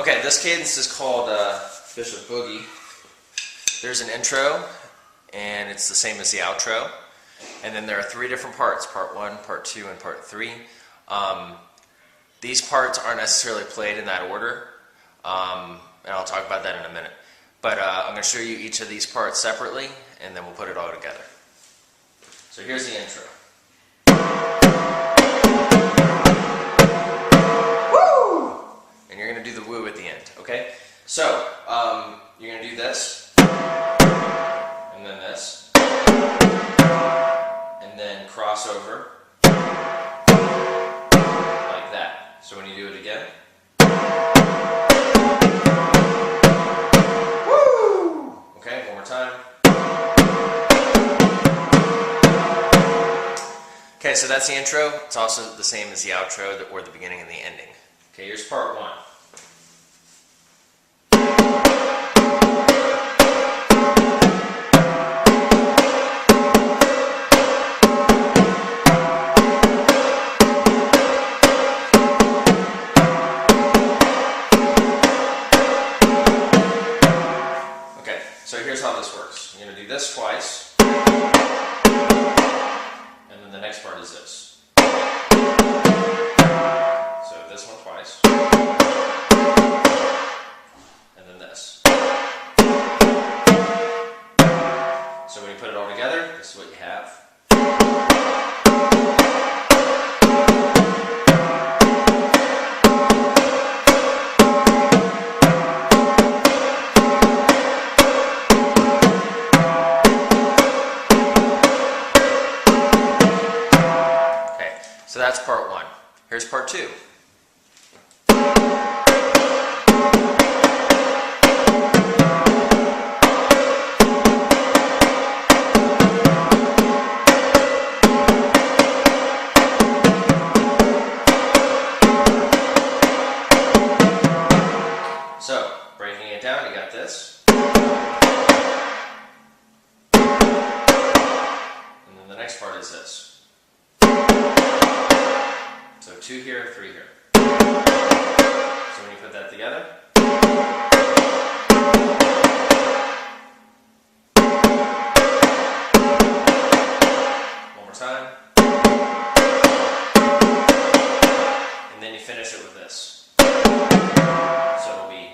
Okay, this cadence is called Bishop Boogie. There's an intro, and it's the same as the outro. And then there are three different parts, part 1, part 2, and part 3. These parts aren't necessarily played in that order, and I'll talk about that in a minute. But I'm going to show you each of these parts separately, and then we'll put it all together. So here's the intro. Woo! And you're going to do the woo at the end, okay? So, you're going to do this, and then this, and then cross over, like that. So when you do it again, woo! Okay, one more time. Okay, so that's the intro. It's also the same as the outro, or the beginning and the ending. Okay, here's part 1. So here's how this works. You're going to do this twice, and then the next part is this. So this one twice, and then this. So when you put it all together, this is what you have. So that's part 1. Here's part 2. So, breaking it down, you got this. And then the next part is this. So 2 here, 3 here. So when you put that together, one more time, and then you finish it with this. So it'll be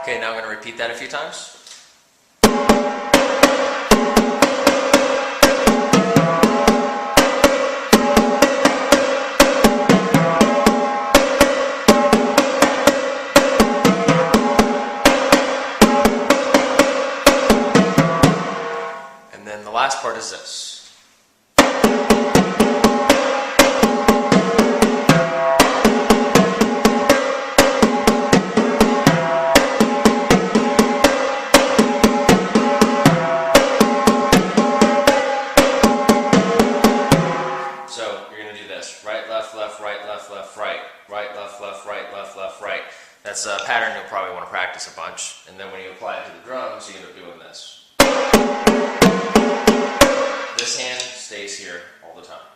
okay, now I'm going to repeat that a few times. And then the last part is this. Right, left, left, right, left, left, right. Right, left, left, right, left, left, right. That's a pattern you'll probably want to practice a bunch. And then when you apply it to the drums, you end up doing this. This hand stays here all the time.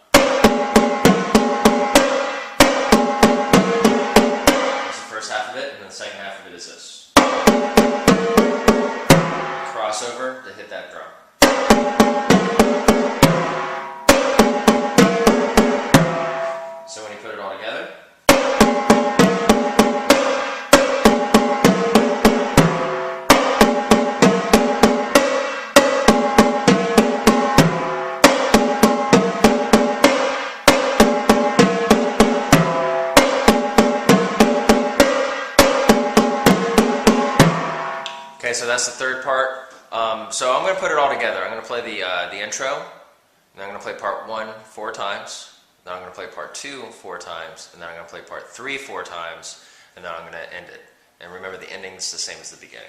That's the first half of it, and then the second half of it is this. Crossover to hit that drum. So when you put it all together, okay, so that's the third part. So I'm going to put it all together. I'm going to play the intro, and I'm going to play part 1 4 times. Then I'm going to play part 2 4 times, and then I'm going to play part 3 4 times, and then I'm going to end it. And remember, the ending is the same as the beginning.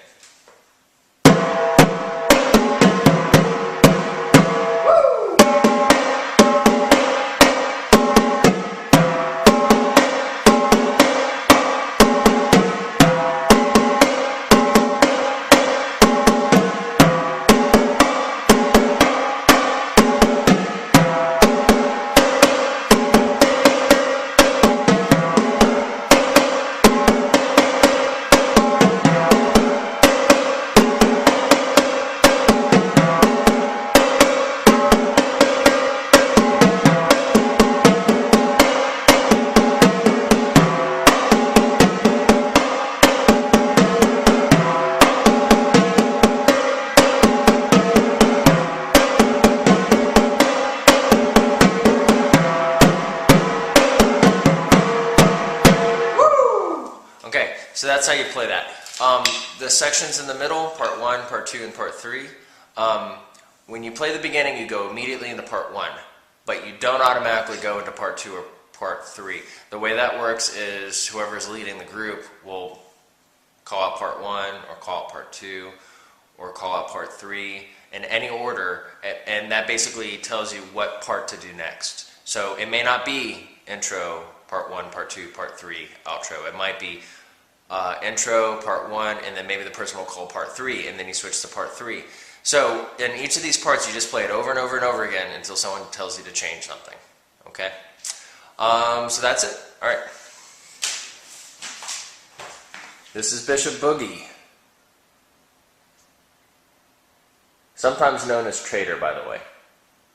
So that's how you play that. The sections in the middle, part 1, part 2, and part 3, when you play the beginning, you go immediately into part 1, but you don't automatically go into part 2 or part 3. The way that works is whoever's leading the group will call out part 1, or call out part 2, or call out part 3, in any order, and that basically tells you what part to do next. So it may not be intro, part 1, part 2, part 3, outro. It might be intro, part 1, and then maybe the person will call part 3, and then you switch to part 3. So in each of these parts, you just play it over and over and over again until someone tells you to change something. Okay? So that's it. All right. This is Bishop Boogie. Sometimes known as Traitor, by the way.